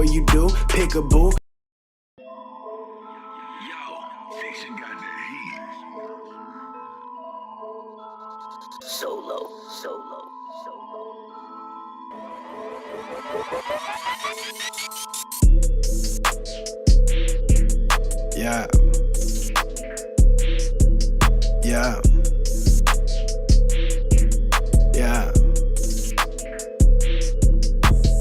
before you do. Pick-a-boo. Fiction got the heat. Solo. Yeah. Yeah. Yeah.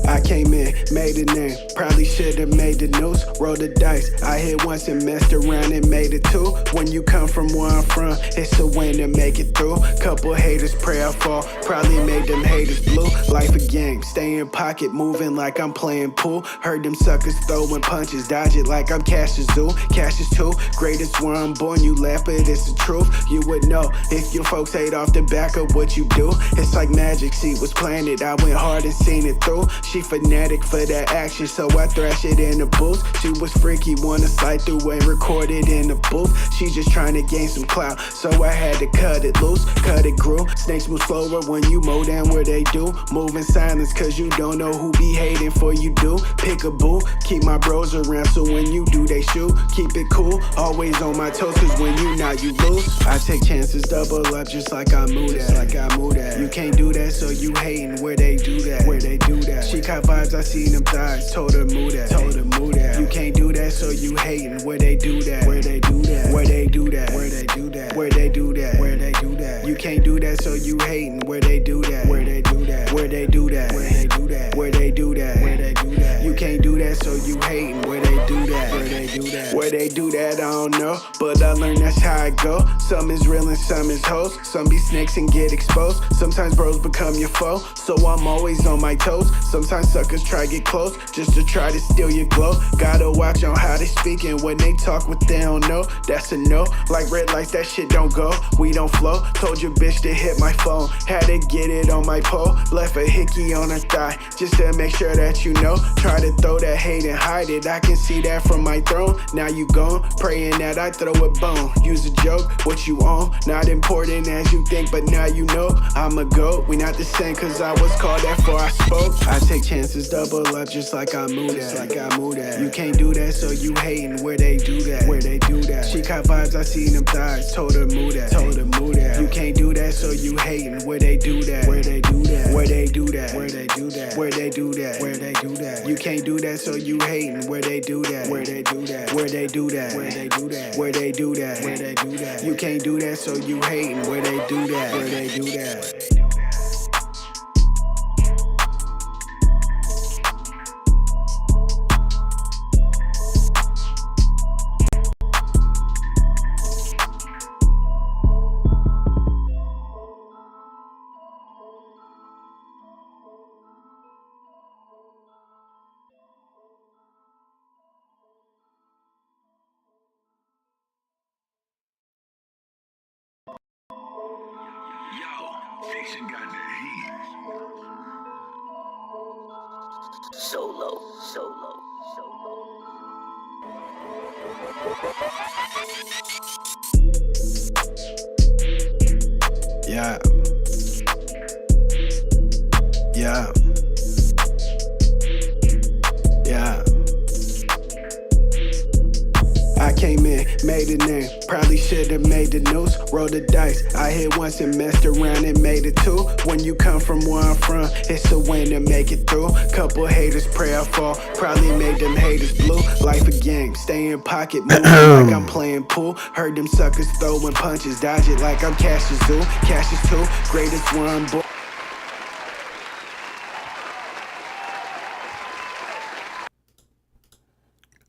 I came in, made a name, probably should've made the news. Roll the dice, I hit once and messed around and made it two. When you come from where I'm from, it's a win to make it through. Couple haters pray I fall, probably made them haters blue. Life a game, stay in pocket, moving like I'm playing pool. Heard them suckers throwing punches, dodge it like I'm Cassius Zoo. Cassius too, greatest where I'm born, you laugh but it's the truth. You would know if your folks hate off the back of what you do. It's like magic, see what's planted, I went hard and seen it through. She fanatic for that action, so I thrash it in the booth. She was freaky, wanna slide through and record it in the booth. She just trying to gain some clout, so I had to cut it loose, cut it grew. Snakes move slower when you mow down where they do. Move in silence cause you don't know who be hating for you do. Pick-a-boo, keep my bros around so when you do they shoot. Keep it cool, always on my toes cause when you not you lose. I take chances, double up just like I move that. You can't do that so you hating where they do that. She caught vibes, I seen them thighs, told her move that. You can't do that so you hating where they do that. You can't do that so you hating where they do that. You can't do that so you hating where they do that. Where they do that, I don't know, but I learned that's how it go. Some is real and some is hoes. Some be snakes and get exposed. Sometimes bros become your foe, so I'm always on my toes. Sometimes suckers try get close just to try to steal your glow. Gotta watch on how they speak and when they talk what they don't know. That's a no, like red lights, that shit don't go. We don't flow, told your bitch to hit my phone. Had to get it on my pole, left a hickey on her thigh just to make sure that you know. Try to throw that hate and hide it, I can see that from my throne. Now you gone, praying that I throw a bone. Use a joke, what you on, not important as you think, but now you know I'm a goat. We not the same cause I was called that before I spoke. I take chances, double up just like I move that. You can't do that so you hating where they do that. She caught vibes, I seen them thighs, told her move that. You can't do that so you hating where they do that. You can't do that so you hating where they do that. You can't do that so you hating where they do that. Fiction got the heat. Solo. Yeah. Yeah. Yeah. I came in, made a name, probably should've made the news. Roll the dice, I hit once and messed around and made it two. When you come from where I'm from, it's a win to make it through. Couple haters pray I fall, probably made them haters blue. Life a game, stay in pocket, moving like I'm playing pool. Heard them suckers throwing punches, dodge it like I'm Cassius Zoo. Cassius too, greatest where I'm born.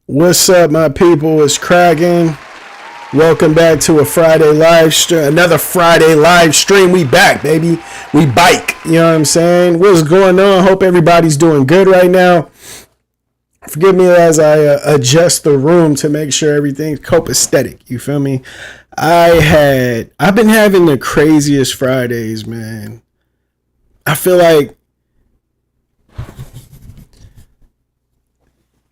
What's up, my people? It's cracking. Welcome back to a Friday live stream. Another Friday live stream. We back, baby. We bike. You know what I'm saying? What's going on? Hope everybody's doing good right now. Forgive me as I adjust the room to make sure everything's copacetic. You feel me? I've been having the craziest Fridays, man. I feel like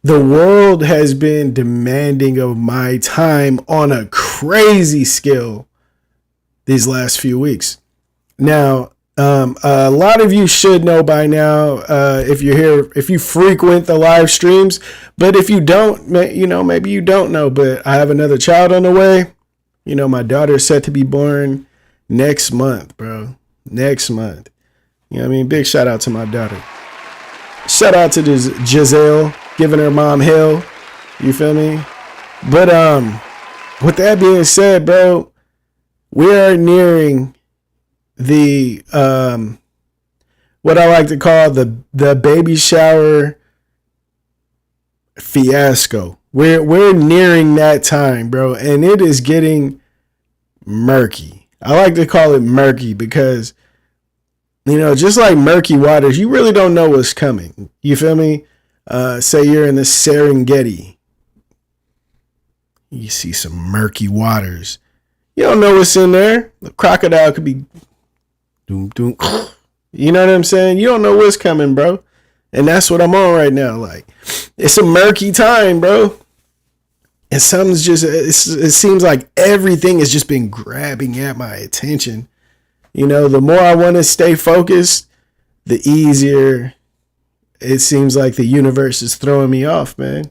the world has been demanding of my time on a crazy scale these last few weeks. Now, A lot of you should know by now, if you're here, if you frequent the live streams, but if you don't, maybe you don't know, but I have another child on the way. My daughter is set to be born next month, bro. Next month. Big shout out to my daughter. Shout out to Giselle, giving her mom hell. You feel me? But, with that being said, bro, we are nearing the what I like to call the baby shower fiasco. We're nearing that time, bro, and it is getting murky. I like to call it murky because just like murky waters, you really don't know what's coming. You feel me? Say you're in the Serengeti, you see some murky waters. You don't know what's in there. The crocodile could be doom doom. You know what I'm saying? You don't know what's coming, bro. And that's what I'm on right now. Like, it's a murky time, bro. And something's just, it seems like everything has just been grabbing at my attention. The more I want to stay focused, the easier it seems like the universe is throwing me off, man.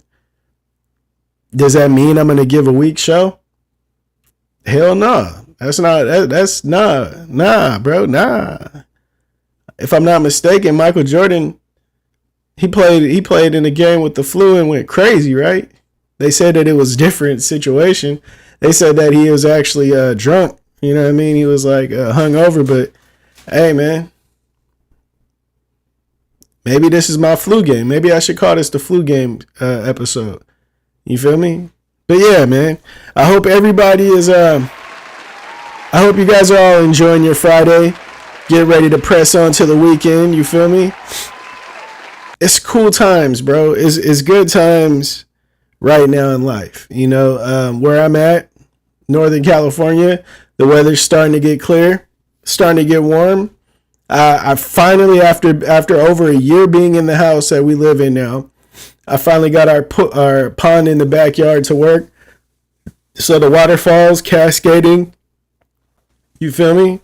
Does that mean I'm going to give a weak show? Hell no. That's nah, bro, nah. If I'm not mistaken, Michael Jordan, he played in a game with the flu and went crazy, right? They said that it was a different situation. They said that he was actually drunk. You know what I mean? He was like hungover, but hey, man, maybe this is my flu game. Maybe I should call this the flu game episode. You feel me? But yeah, man, I hope everybody is, I hope you guys are all enjoying your Friday. Get ready to press on to the weekend. You feel me? It's cool times, bro. It's good times right now in life. Where I'm at, Northern California, the weather's starting to get clear, starting to get warm. I finally, after over a year being in the house that we live in now, I finally got our pond in the backyard to work. So the waterfalls cascading. You feel me?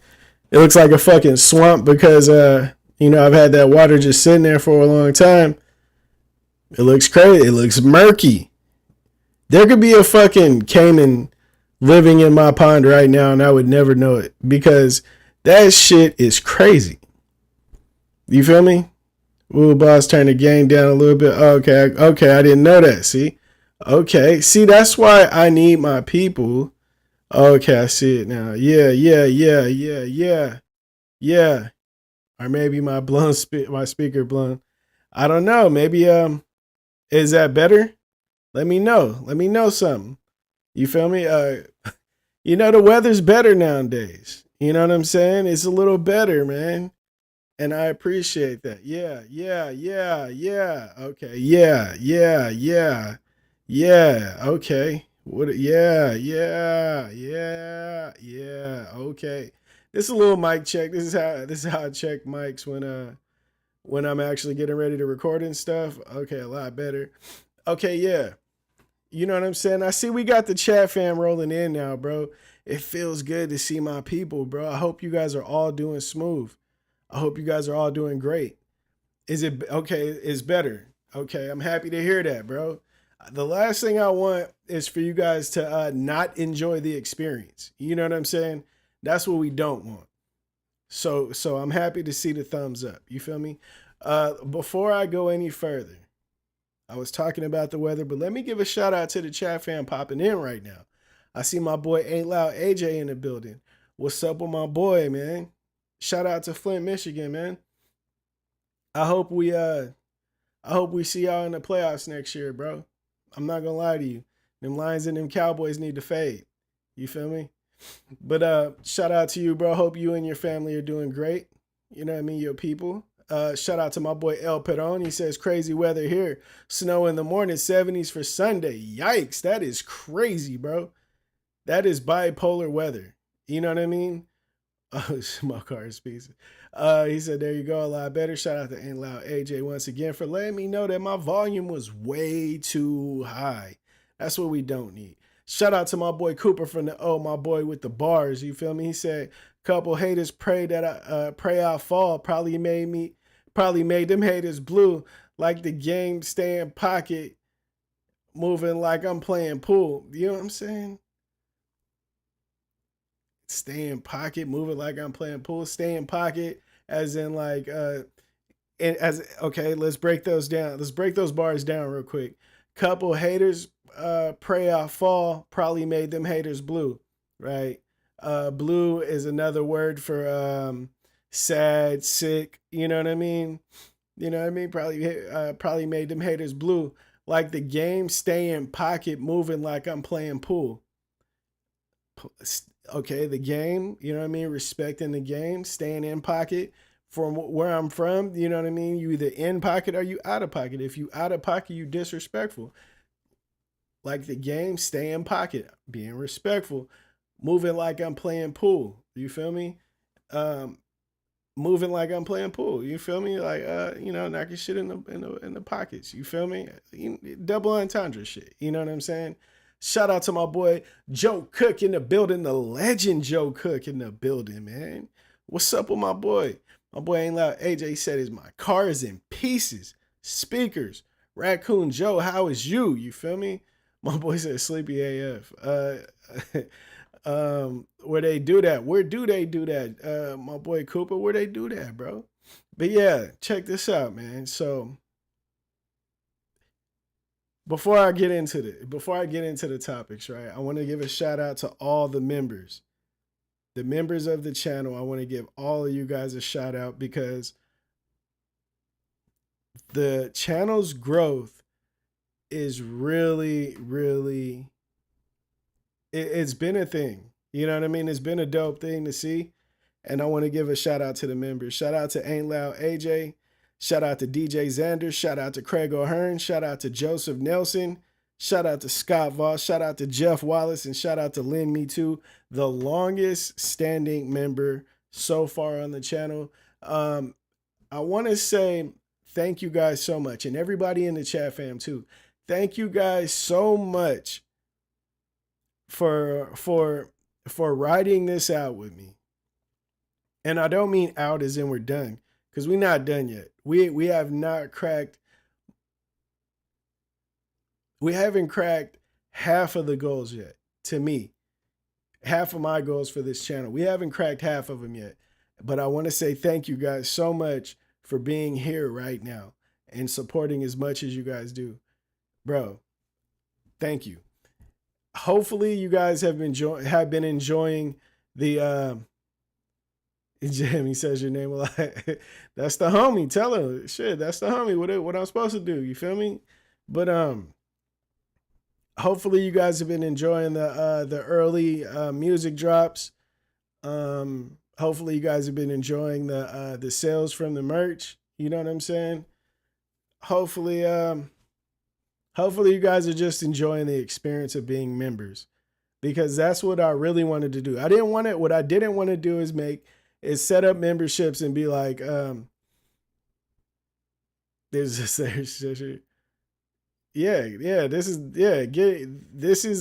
It looks like a fucking swamp because, I've had that water just sitting there for a long time. It looks crazy. It looks murky. There could be a fucking caiman living in my pond right now and I would never know it because that shit is crazy. You feel me? Ooh, boss, turn the game down a little bit. Okay, I didn't know that. See? Okay, see, that's why I need my people. Okay, I see it now. Yeah. Or maybe my my speaker blown. I don't know. Maybe is that better? Let me know. Let me know something. You feel me? The weather's better nowadays. You know what I'm saying? It's a little better, man. And I appreciate that. Yeah. Okay. Yeah. Okay. What? Yeah. Okay. This is a little mic check. This is how I check mics when I'm actually getting ready to record and stuff. Okay, a lot better. Okay, yeah. You know what I'm saying? I see we got the chat fam rolling in now, bro. It feels good to see my people, bro. I hope you guys are all doing smooth. I hope you guys are all doing great. Is it okay? It's better. Okay, I'm happy to hear that, bro. The last thing I want is for you guys to not enjoy the experience. You know what I'm saying? That's what we don't want. So I'm happy to see the thumbs up. You feel me? Before I go any further, I was talking about the weather, but let me give a shout out to the chat fam popping in right now. I see my boy Ain't Loud AJ in the building. What's up with my boy, man? Shout out to Flint, Michigan, man. I hope we see y'all in the playoffs next year, bro. I'm not gonna lie to you. Them Lions and them Cowboys need to fade. You feel me? But shout out to you, bro. Hope you and your family are doing great. You know what I mean? Your people. Shout out to my boy El Peron. He says crazy weather here. Snow in the morning, 70s for Sunday. Yikes, that is crazy, bro. That is bipolar weather. You know what I mean? Oh, my car speaks. He said, there you go, a lot better. Shout out to Ain't Loud AJ once again for letting me know that my volume was way too high. That's what we don't need. Shout out to my boy Cooper from my boy with the bars. You feel me? He said, Couple haters pray that pray I fall. Probably made them haters blue. Like the game stay in pocket, moving like I'm playing pool. You know what I'm saying? Stay in pocket, moving like I'm playing pool. Stay in pocket, as in like okay, let's break those down. Let's break those bars down real quick. Couple haters pray I fall. Probably made them haters blue, right? Blue is another word for sad, sick. You know what I mean? You know what I mean? Probably made them haters blue. Like the game stay in pocket, moving like I'm playing pool. Okay, the game, you know what I mean? Respecting the game, staying in pocket. From where I'm from, you know what I mean? You either in pocket or you out of pocket. If you out of pocket, you disrespectful. Like the game, stay in pocket, being respectful, moving like I'm playing pool. You feel me? Moving like I'm playing pool. You feel me? Like knocking shit in the pockets. You feel me? Double entendre shit. You know what I'm saying? Shout out to my boy Joe Cook in the building, the legend Joe Cook in the building, man. What's up with my boy? My boy Ain't Loud AJ said my car is in pieces. Speakers. Raccoon Joe, how is you? You feel me? My boy said sleepy AF. Where they do that? Where do they do that? My boy Cooper, where they do that, bro? But yeah, check this out, man. So before I get into the topics, right? I want to give a shout out to all the members. The members of the channel. I want to give all of you guys a shout out because the channel's growth is really, really, it's been a thing. You know what I mean? It's been a dope thing to see. And I want to give a shout out to the members. Shout out to Ain't Loud AJ. Shout out to DJ Xander. Shout out to Craig O'Hearn. Shout out to Joseph Nelson. Shout out to Scott Voss. Shout out to Jeff Wallace. And shout out to Lynn Me Too, the longest standing member so far on the channel. I want to say thank you guys so much. And everybody in the chat fam too. Thank you guys so much for writing this out with me. And I don't mean out as in we're done, because we're not done yet. We have not cracked. We haven't cracked half of the goals yet. To me, half of my goals for this channel. We haven't cracked half of them yet. But I want to say thank you guys so much for being here right now and supporting as much as you guys do. Bro, thank you. Hopefully you guys have been enjoying the Jamie says your name a lot. That's the homie. Tell her. Shit, that's the homie. What I'm supposed to do. You feel me? But hopefully you guys have been enjoying the early music drops. Hopefully you guys have been enjoying the sales from the merch. You know what I'm saying? Hopefully you guys are just enjoying the experience of being members, because that's what I really wanted to do. What I didn't want to do is set up memberships and be like, this is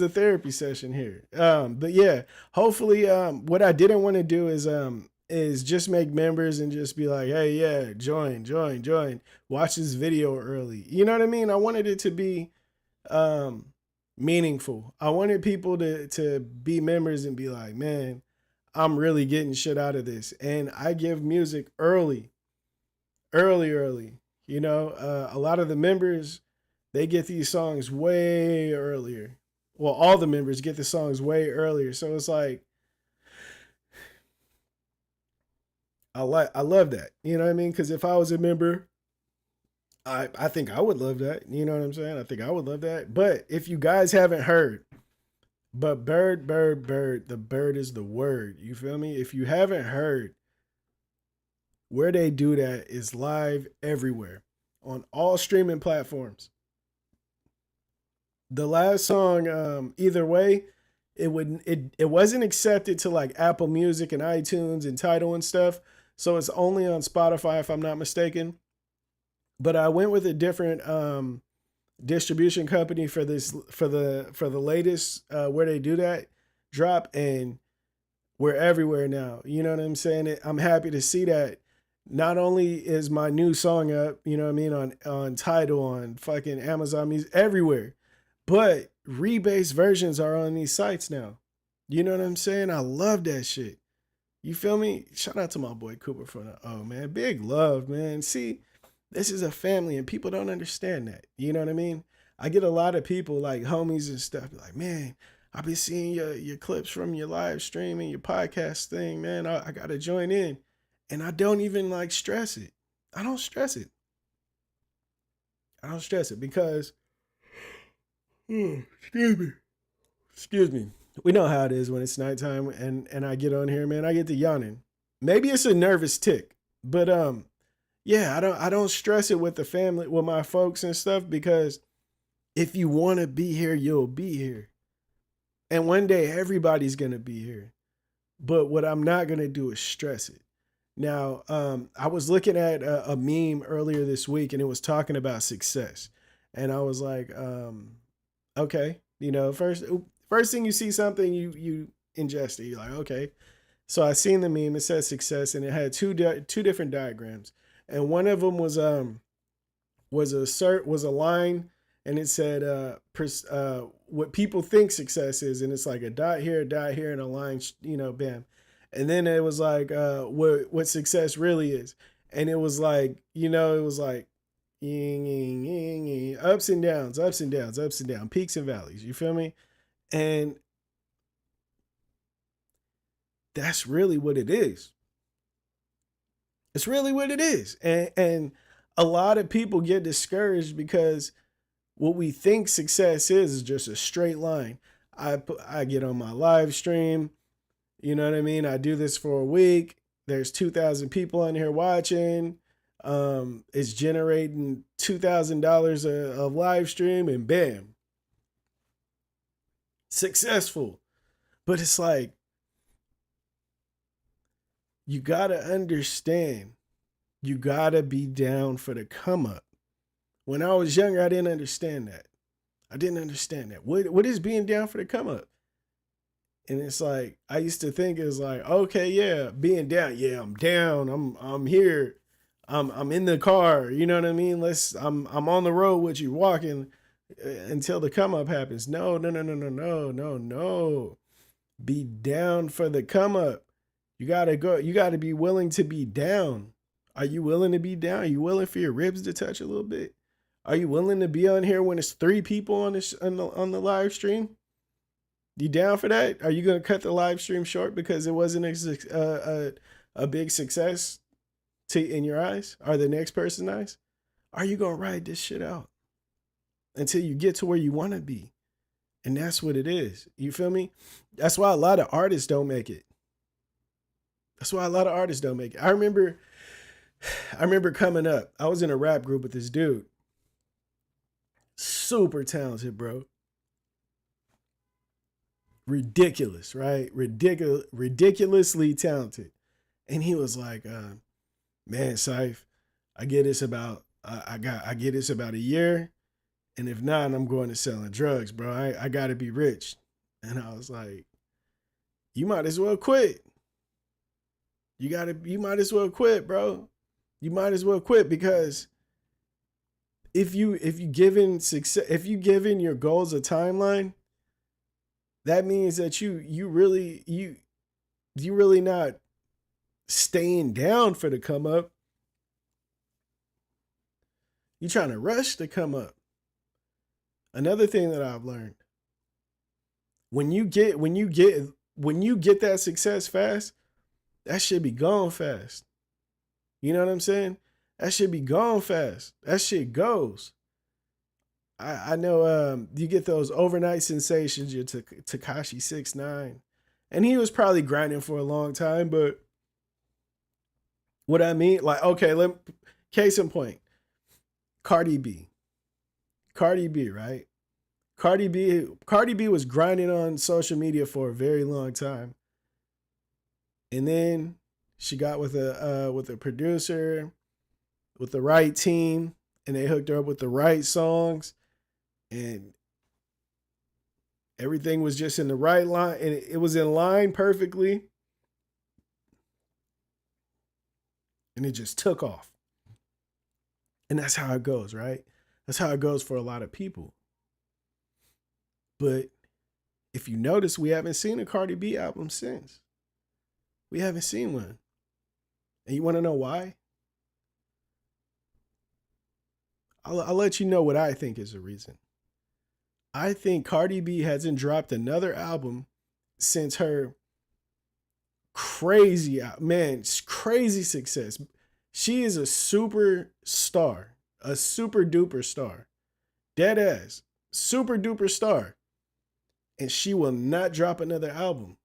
a therapy session here. But yeah, hopefully, what I didn't want to do is just make members and just be like, hey, yeah, join, watch this video early. You know what I mean? I wanted it to be, meaningful. I wanted people to be members and be like, man, I'm really getting shit out of this. And I give music early. You know, a lot of the members, they get these songs way earlier. Well, all the members get the songs way earlier. So it's like, I love that. You know what I mean? Because if I was a member, I think I would love that. You know what I'm saying? I think I would love that. But if you guys haven't heard, but bird, the bird is the word. You feel me? If you haven't heard, where they do that is live everywhere on all streaming platforms. The last song, Either Way, it wasn't accepted to like Apple Music and iTunes and Tidal and stuff. So it's only on Spotify, if I'm not mistaken. But I went with a different distribution company for the latest Where They Do That drop, and we're everywhere now. You know what I'm saying? I'm happy to see that. Not only is my new song up, you know what I mean, on Tidal, on fucking Amazon Music, everywhere, but rebased versions are on these sites now. You know what I'm saying? I love that shit. You feel me? Shout out to my boy Cooper from the O, man. Big love, man. See, this is a family and people don't understand that. You know what I mean? I get a lot of people like homies and stuff like, man, I've been seeing your clips from your live stream and your podcast thing, man. I got to join in. And I don't even like stress it. I don't stress it. I don't stress it because, excuse me. We know how it is when it's nighttime and I get on here, man. I get to yawning. Maybe it's a nervous tick, but yeah, I don't stress it with the family, with my folks and stuff, because if you want to be here, you'll be here. And one day everybody's gonna be here. But what I'm not gonna do is stress it. Now, I was looking at a meme earlier this week and it was talking about success. And I was like, okay, you know, first thing you see something, you ingest it. You're like, okay. So I seen the meme, it says success and it had two different diagrams. And one of them was a line and it said, what people think success is. And it's like a dot here, and a line, you know, bam. And then it was like, what success really is. And it was like, you know, it was like ying, ying, ying, ying, ups and downs, peaks and valleys. You feel me? And that's really what it is. It's really what it is. And a lot of people get discouraged because what we think success is just a straight line. I get on my live stream. You know what I mean? I do this for a week. There's 2,000 people on here watching. It's generating $2,000 of live stream and bam. Successful. But it's like, you got to understand, you got to be down for the come up. When I was younger, I didn't understand that. What is being down for the come up? And it's like, I used to think it's like, okay, yeah, being down. Yeah, I'm down. I'm here. I'm in the car. You know what I mean? I'm on the road with you walking until the come up happens. No. Be down for the come up. You gotta go. You gotta be willing to be down. Are you willing to be down? Are you willing for your ribs to touch a little bit? Are you willing to be on here when it's 3 people on the live stream? You down for that? Are you gonna cut the live stream short because it wasn't a big success in your eyes? Or the next person's eyes? Are you gonna ride this shit out until you get to where you want to be? And that's what it is. You feel me? That's why a lot of artists don't make it. I remember coming up. I was in a rap group with this dude. Super talented, bro. Ridiculous, right? Ridiculously talented. And he was like, man, Syph, I get this about a year. And if not, I'm going to selling drugs, bro. I gotta be rich. And I was like, you might as well quit. You might as well quit, bro. You might as well quit, because if you given your goals a timeline, that means that you really not staying down for the come up. You trying to rush to come up. Another thing that I've learned, when you get that success fast, that should be gone fast. You know what I'm saying? That should be gone fast. That shit goes. I know you get those overnight sensations. You're Tekashi 6ix9ine, and he was probably grinding for a long time. But what I mean, like, okay, case in point, Cardi B, right? Cardi B was grinding on social media for a very long time. And then she got with a producer, with the right team, and they hooked her up with the right songs, and everything was just in the right line, and it was in line perfectly. and it just took off. And that's how it goes, right? That's how it goes for a lot of people. But if you notice, we haven't seen a Cardi B album since. We haven't seen one. And you want to know why? I'll let you know what I think is the reason. I think Cardi B hasn't dropped another album since her crazy success. She is a super star, a super duper star, dead ass, super duper star. And she will not drop another album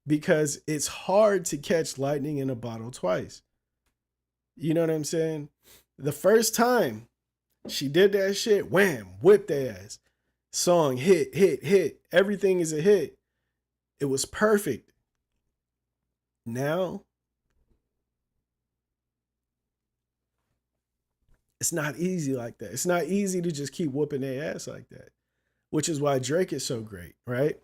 because it's hard to catch lightning in a bottle twice. You know what I'm saying? The first time she did that shit, wham, whipped their ass. Song, hit. Everything is a hit. It was perfect. Now, it's not easy like that. It's not easy to just keep whooping their ass like that, which is why Drake is so great, right?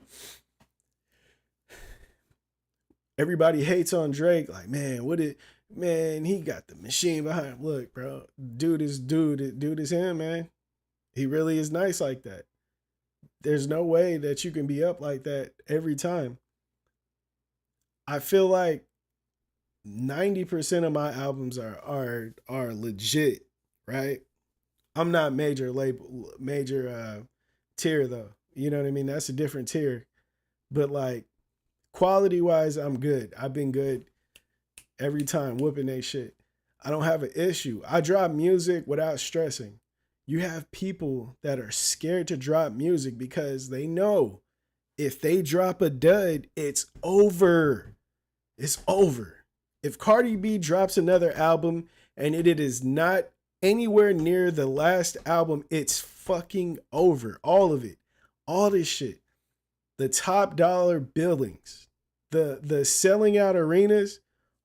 Everybody hates on Drake, like, man, he got the machine behind him. Look, bro, dude is him, man. He really is nice like that. There's no way that you can be up like that every time. I feel like 90% of my albums are legit, right? I'm not major tier though. You know what I mean? That's a different tier. But like quality wise, I'm good. I've been good every time whooping that shit. I don't have an issue. I drop music without stressing. You have people that are scared to drop music because they know if they drop a dud, it's over. It's over. If Cardi B drops another album and it is not anywhere near the last album, it's fucking over. All of it. All this shit. The top dollar billings, the selling out arenas,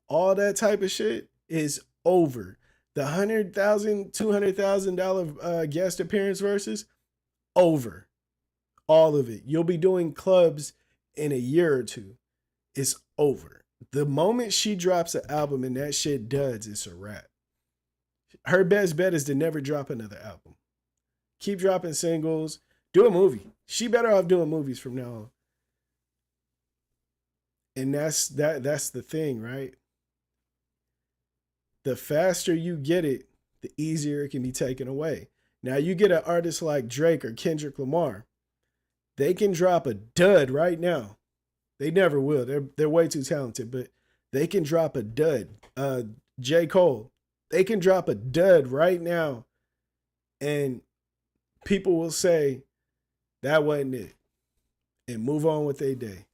all that type of shit is over. The $100,000, $200,000 guest appearance versus over. All of it. You'll be doing clubs in a year or two. It's over. The moment she drops an album and that shit duds, it's a wrap. Her best bet is to never drop another album. Keep dropping singles. Do a movie. She better off doing movies from now on. And that's the thing, right? The faster you get it, the easier it can be taken away. Now you get an artist like Drake or Kendrick Lamar. They can drop a dud right now. They never will. They're way too talented, but they can drop a dud. J. Cole, they can drop a dud right now, and people will say that wasn't it, and move on with their day.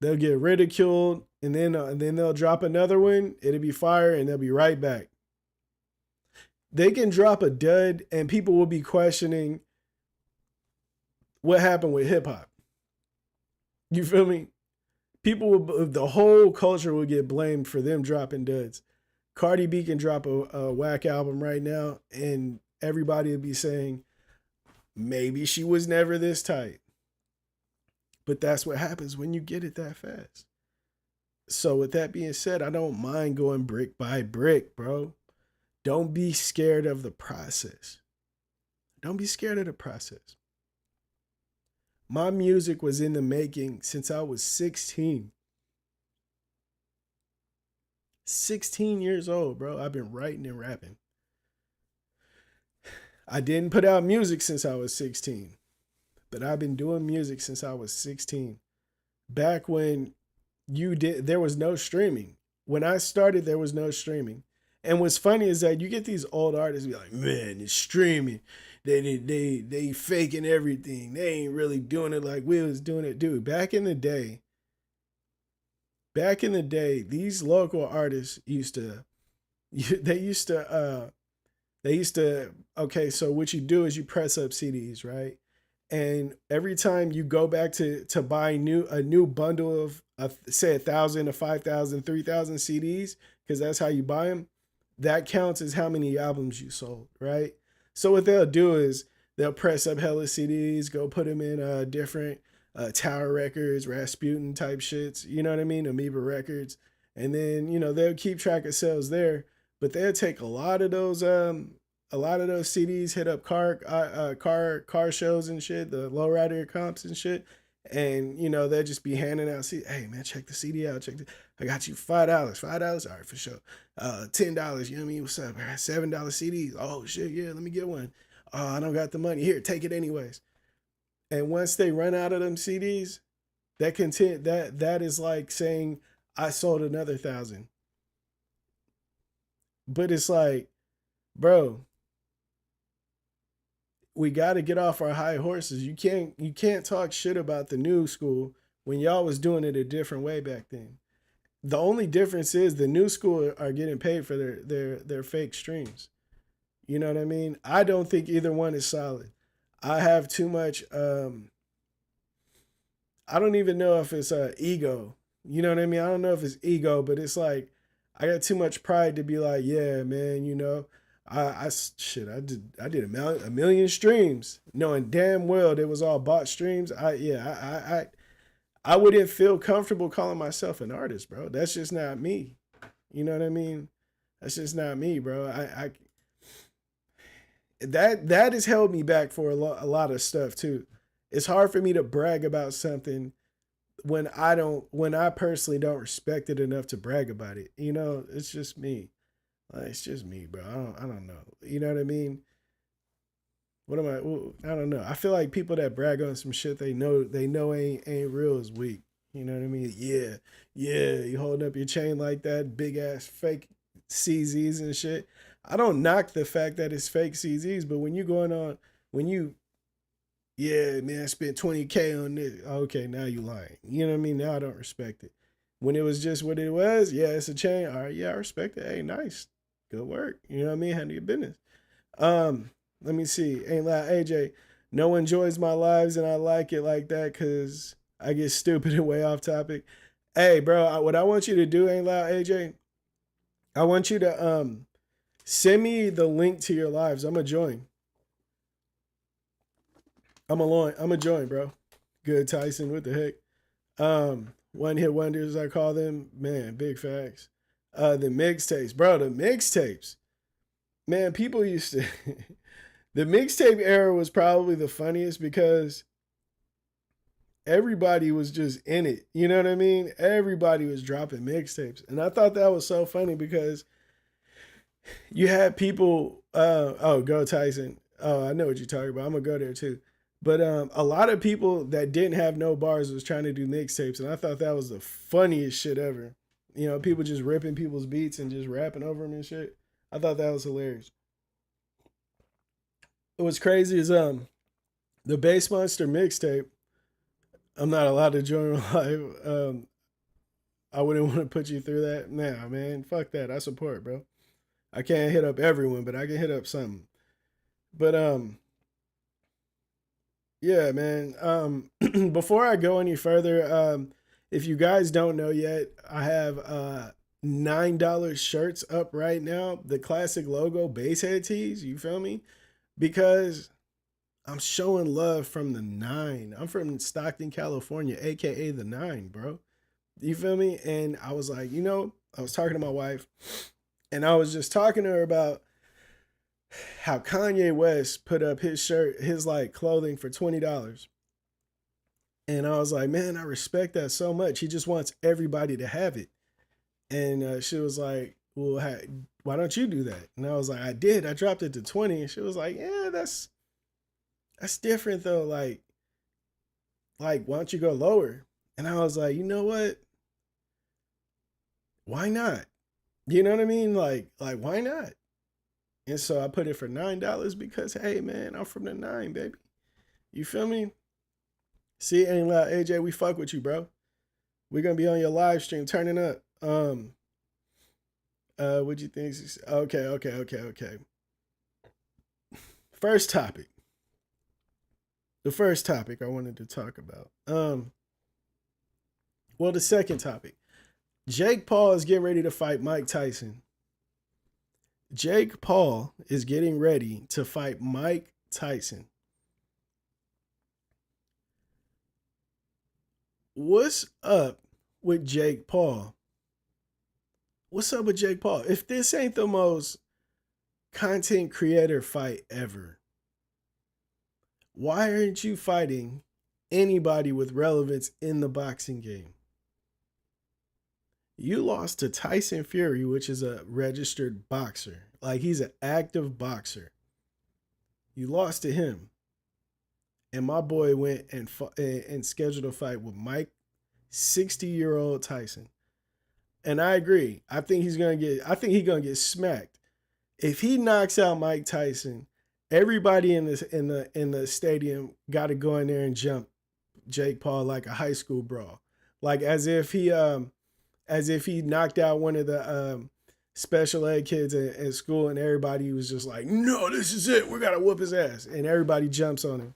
They'll get ridiculed, and then they'll drop another one. It'll be fire, and they'll be right back. They can drop a dud, and people will be questioning what happened with hip hop. You feel me? The whole culture will get blamed for them dropping duds. Cardi B can drop a whack album right now, and everybody will be saying, maybe she was never this tight. But that's what happens when you get it that fast. So with that being said, I don't mind going brick by brick, bro. Don't be scared of the process. Don't be scared of the process. My music was in the making since I was 16. 16 years old, bro. I've been writing and rapping. I didn't put out music since I was 16, but I've been doing music since I was 16. Back when there was no streaming. When I started, there was no streaming. And what's funny is that you get these old artists be like, man, it's streaming. They faking everything. They ain't really doing it like we was doing it. Dude, back in the day, these local artists used to, okay, so what you do is you press up CDs, right? And every time you go back to buy a new bundle of say 1,000 to 5,000, 3,000 CDs, because that's how you buy them, that counts as how many albums you sold, right? So what they'll do is they'll press up hella CDs, go put them in different Tower Records, Rasputin type shits, you know what I mean? Amoeba Records. and then they'll keep track of sales there, but they'll take a lot of those CDs, hit up car shows and shit, the lowrider comps and shit, and they'll just be handing out hey man, check the CD out, I got you $5, all right, for sure. $10, you know what I mean, what's up? $7 CDs, oh shit, yeah, let me get one. Oh, I don't got the money, here, take it anyways. And once they run out of them CDs, that is like saying I sold another 1,000. But it's like, bro, we got to get off our high horses. You can't talk shit about the new school when y'all was doing it a different way back then. The only difference is the new school are getting paid for their fake streams. You know what I mean? I don't think either one is solid. I have too much I don't even know if it's ego. You know what I mean? I don't know if it's ego, but it's like I got too much pride to be like, yeah, man, I did a million streams, knowing damn well they was all bought streams. I wouldn't feel comfortable calling myself an artist, bro. That's just not me. You know what I mean? That's just not me, bro. That has held me back for a lot of stuff too. It's hard for me to brag about something when I personally don't respect it enough to brag about it. It's just me. Like, it's just me, bro. I don't know. You know what I mean? What am I don't know. I feel like people that brag on some shit they know ain't real is weak. You know what I mean? Yeah. You holding up your chain like that, big ass fake CZs and shit. I don't knock the fact that it's fake CZs, but yeah, man, I spent 20K on this. Okay, now you lying. You know what I mean? Now I don't respect it. When it was just what it was, yeah, it's a chain. All right, yeah, I respect it. Hey, nice. Good work. You know what I mean? Handle your business. Let me see. Ain't like AJ. No one enjoys my lives and I like it like that because I get stupid and way off topic. Hey, bro, what I want you to do, Ain't Loud AJ, I want you to send me the link to your lives. I'm going to join. I'm a join, bro. Good, Tyson. What the heck? One hit wonders, I call them. Man, big facts. The mixtapes, bro. The mixtapes. Man, people used to. The mixtape era was probably the funniest because everybody was just in it. You know what I mean? Everybody was dropping mixtapes. And I thought that was so funny because you had people. Go Tyson. Oh, I know what you're talking about. I'm going to go there too. But a lot of people that didn't have no bars was trying to do mixtapes, and I thought that was the funniest shit ever. People just ripping people's beats and just rapping over them and shit. I thought that was hilarious. What's crazy is the Bass Monster mixtape. I'm not allowed to join live. I wouldn't want to put you through that. Nah, man, fuck that. I support, bro. I can't hit up everyone, but I can hit up something. But yeah, man. Before I go any further, if you guys don't know yet, I have $9 shirts up right now. The classic logo Basshead tees. You feel me? Because I'm showing love from the 9. I'm from Stockton, California, aka the 9, bro. You feel me? And I was like, I was talking to my wife, and I was just talking to her about how Kanye West put up his shirt, his like clothing for $20. And I was like, man, I respect that so much. He just wants everybody to have it. And she was like, well, why don't you do that? And I was like, I did. I dropped it to 20. And she was like, yeah, that's different though. Like, why don't you go lower? And I was like, you know what? Why not? You know what I mean? Like why not? And so I put it for $9 because, hey, man, I'm from the 9, baby. You feel me? See, Ain't Loud AJ, we fuck with you, bro. We're going to be on your live stream, turning up. What'd you think? Okay. First topic. The first topic I wanted to talk about. Well, the second topic. Jake Paul is getting ready to fight Mike Tyson. Jake Paul is getting ready to fight Mike Tyson. What's up with Jake Paul? What's up with Jake Paul? If this ain't the most content creator fight ever, why aren't you fighting anybody with relevance in the boxing game? You lost to Tyson Fury, which is a registered boxer. Like, he's an active boxer. You lost to him. And my boy went and scheduled a fight with Mike, 60-year-old Tyson. And I agree. I think he's gonna get smacked. If he knocks out Mike Tyson, everybody in the stadium got to go in there and jump Jake Paul like a high school brawl, like as if he knocked out one of the special ed kids in school, and everybody was just like, "No, this is it. We gotta whoop his ass," and everybody jumps on him.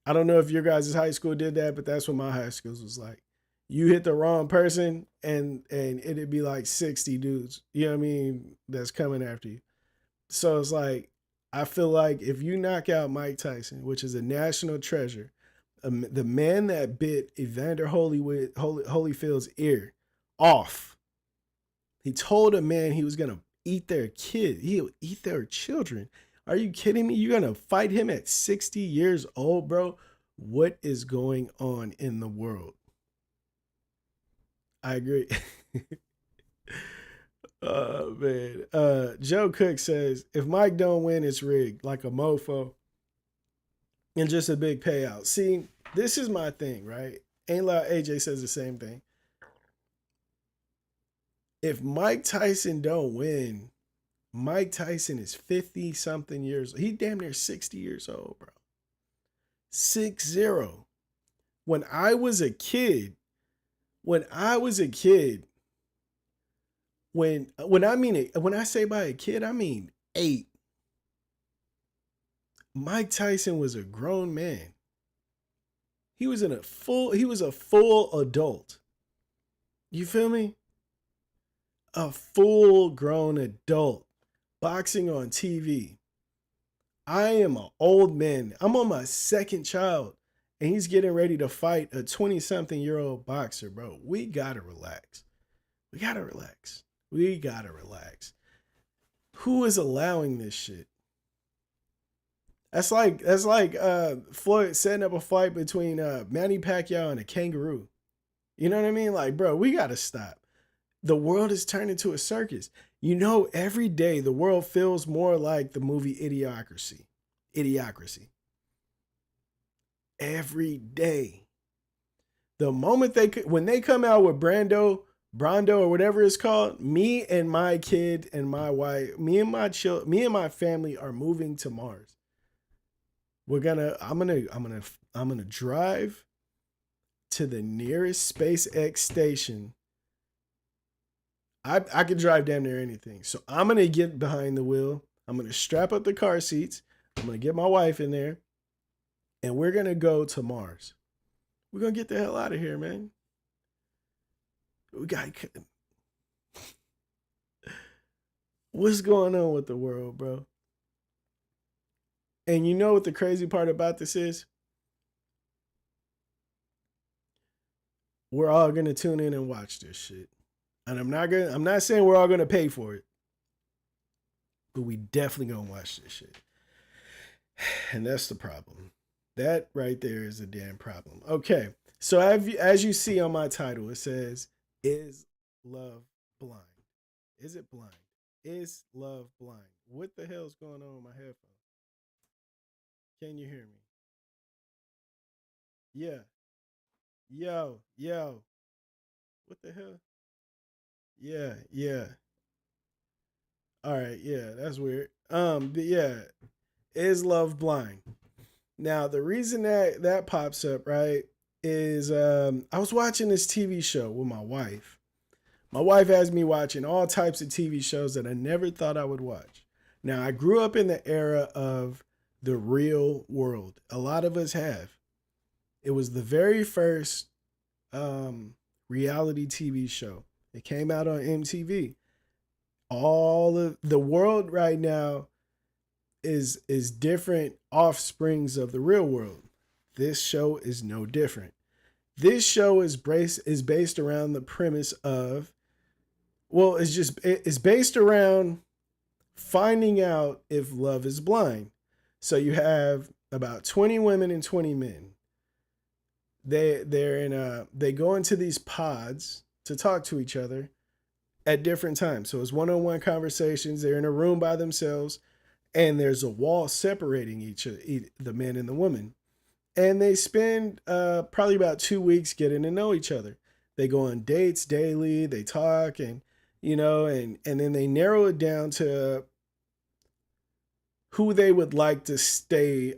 I don't know if your guys' high school did that, but that's what my high school was like. You hit the wrong person, and it'd be like 60 dudes, you know what I mean, that's coming after you. So it's like, I feel like if you knock out Mike Tyson, which is a national treasure, the man that bit Evander Holyfield's ear off, he told a man he was gonna eat their kid, he'll eat their children. Are you kidding me? You're gonna fight him at 60 years old, bro? What is going on in the world? I agree. Oh man. Joe Cook says, if Mike don't win, it's rigged, like a mofo. And just a big payout. See, this is my thing, right? Ain't Loud AJ says the same thing. If Mike Tyson don't win, Mike Tyson is 50 something years old. He damn near 60 years old, bro. 6-0. When I was a kid, when I say by a kid, I mean 8. Mike Tyson was a grown man. He was a full adult. You feel me? A full grown adult boxing on TV. I am an old man. I'm on my second child, and he's getting ready to fight a 20-something-year-old boxer, bro. We gotta relax. We gotta relax. Who is allowing this shit? That's like Floyd setting up a fight between Manny Pacquiao and a kangaroo. You know what I mean? Like, bro, we gotta stop. The world is turning into a circus. You know, every day the world feels more like the movie Idiocracy. Every day. The moment when they come out with Brando or whatever it's called, me and my kid and my wife, me and my family are moving to Mars. I'm gonna drive to the nearest SpaceX station. I could drive damn near anything. So I'm gonna get behind the wheel. I'm gonna strap up the car seats. I'm gonna get my wife in there, and we're gonna go to Mars. We're gonna get the hell out of here, man. What's going on with the world, bro? And you know what the crazy part about this is? We're all gonna tune in and watch this shit. And I'm not saying we're all gonna pay for it, but we definitely gonna watch this shit. And that's the problem. That right there is a damn problem. Okay, so as you see on my title, it says, "Is love blind? Is it blind? Is love blind?" What the hell's going on with my headphones? Can you hear me? Yeah. Yo. What the hell? Yeah. All right, yeah, that's weird. But yeah, is love blind? Now, the reason that pops up, right, is I was watching this TV show with my wife. My wife has me watching all types of TV shows that I never thought I would watch. Now, I grew up in the era of The Real World. A lot of us have. It was the very first reality TV show. It came out on MTV. All of the world right now is different offsprings of The Real World. This show is no different. This show is based around the premise of Well, it's based around finding out if love is blind. So you have about 20 women and 20 men. They go into these pods to talk to each other at different times. So it's one-on-one conversations. They're in a room by themselves, and there's a wall separating the men and the women. And they spend probably about 2 weeks getting to know each other. They go on dates daily. They talk, and and then they narrow it down to who they would like to stay,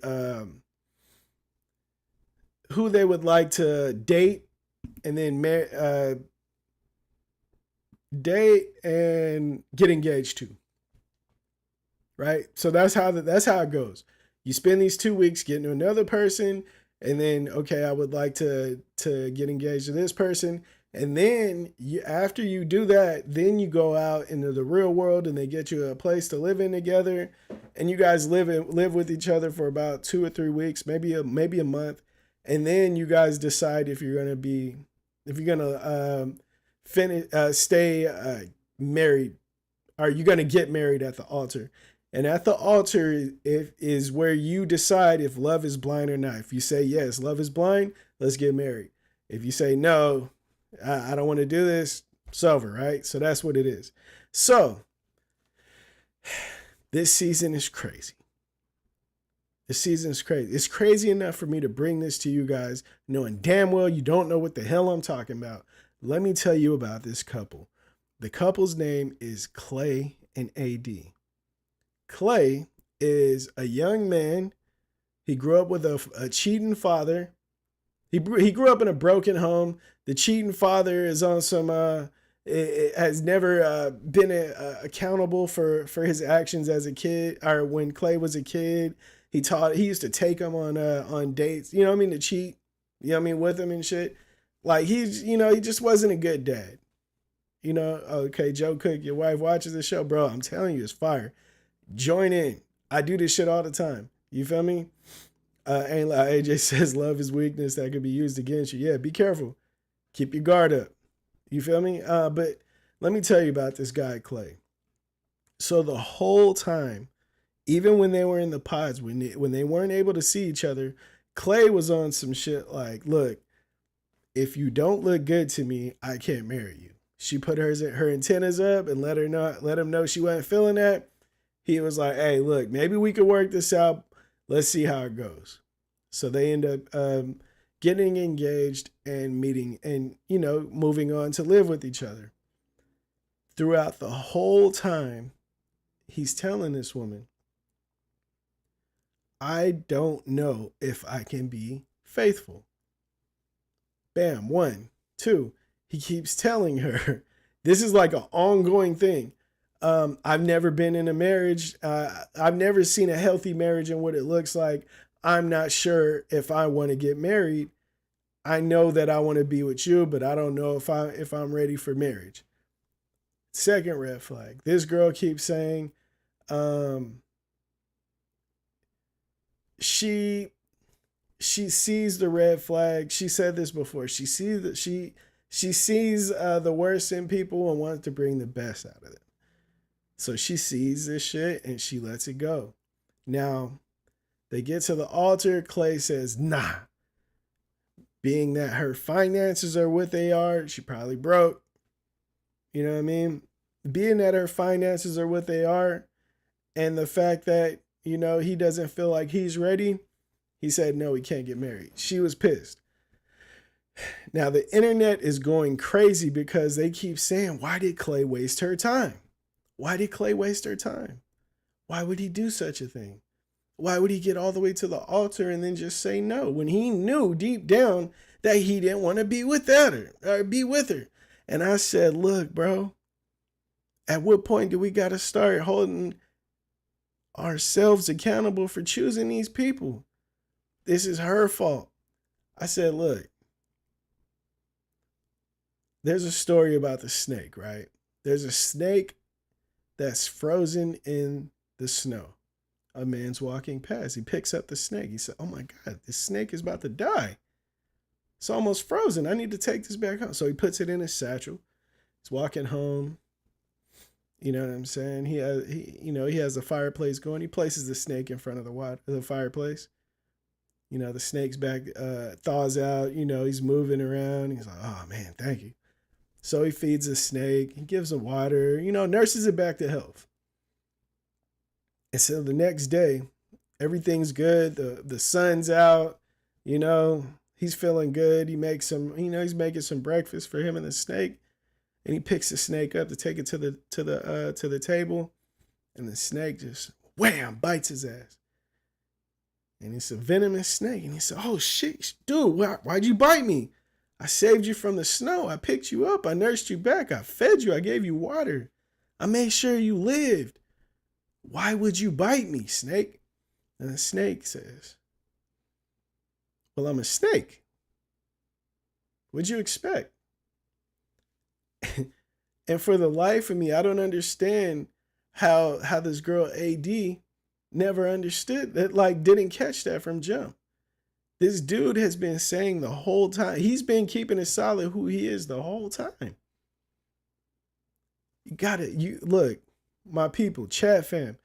who they would like to date, and then date and get engaged to. Right? So that's how it goes. You spend these 2 weeks getting to another person, and then, okay, I would like to get engaged to this person. And then after you do that, then you go out into the real world, and they get you a place to live in together, and you guys live with each other for about 2 or 3 weeks, maybe a month, and then you guys decide if you're gonna stay married. Are you gonna get married at the altar? And at the altar is where you decide if love is blind or not. If you say yes, love is blind, let's get married. If you say no, I don't want to do this, it's over, right? So that's what it is. So this season is crazy. This season is crazy. It's crazy enough for me to bring this to you guys, knowing damn well you don't know what the hell I'm talking about. Let me tell you about this couple. The couple's name is Clay and AD. Clay is a young man. He grew up with a cheating father. He grew up in a broken home. The cheating father is on some has never been accountable for his actions as a kid, or when Clay was a kid. He used to take him on dates, to cheat, with him and shit. Like he just wasn't a good dad. Okay, Joe Cook, your wife watches the show, bro. I'm telling you, it's fire. Join in. I do this shit all the time. You feel me? Ain't like AJ says, love is weakness that could be used against you. Yeah, be careful. Keep your guard up. You feel me? But let me tell you about this guy, Clay. So the whole time, even when they were in the pods, when they weren't able to see each other, Clay was on some shit like, look, if you don't look good to me, I can't marry you. She put her antennas up and let him know she wasn't feeling that. He was like, hey, look, maybe we could work this out. Let's see how it goes. So they end up getting engaged and meeting and, moving on to live with each other. Throughout the whole time, he's telling this woman, I don't know if I can be faithful. Bam, 1, 2. He keeps telling her, this is like an ongoing thing. I've never been in a marriage. I've never seen a healthy marriage and what it looks like. I'm not sure if I want to get married. I know that I want to be with you, but I don't know if I'm ready for marriage. Second red flag. This girl keeps saying, she sees the red flag. She said this before. She sees the worst in people and wants to bring the best out of them. So she sees this shit and she lets it go. Now, they get to the altar. Clay says, nah. Being that her finances are what they are, she probably broke. You know what I mean? Being that her finances are what they are, and the fact that, he doesn't feel like he's ready, he said, no, he can't get married. She was pissed. Now, the internet is going crazy because they keep saying, why did Clay waste her time? Why did Clay waste her time? Why would he do such a thing? Why would he get all the way to the altar and then just say no when he knew deep down that he didn't want to be with her or be with her? And I said, look, bro, at what point do we got to start holding ourselves accountable for choosing these people? This is her fault. I said, look, there's a story about the snake, right? There's a snake that's frozen in the snow. A man's walking past. He picks up the snake. He said, oh my God, this snake is about to die. It's almost frozen. I need to take this back home. So he puts it in his satchel. He's walking home. You know what I'm saying? He has a fireplace going. He places the snake in front of the fireplace. The snake's back, thaws out. He's moving around. He's like, oh man, thank you. So he feeds the snake. He gives him water. Nurses it back to health. And so the next day, everything's good. The sun's out. He's feeling good. He makes he's making some breakfast for him and the snake. And he picks the snake up to take it to the table, and the snake just wham bites his ass. And it's a venomous snake. And he said, "Oh shit, dude, why'd you bite me? I saved you from the snow. I picked you up. I nursed you back. I fed you. I gave you water. I made sure you lived. Why would you bite me, snake?" And the snake says, "Well, I'm a snake. What'd you expect?" And for the life of me, I don't understand how this girl AD never understood that, didn't catch that from jump. This dude has been saying the whole time, he's been keeping it solid who he is the whole time. Look, my people, chat fam,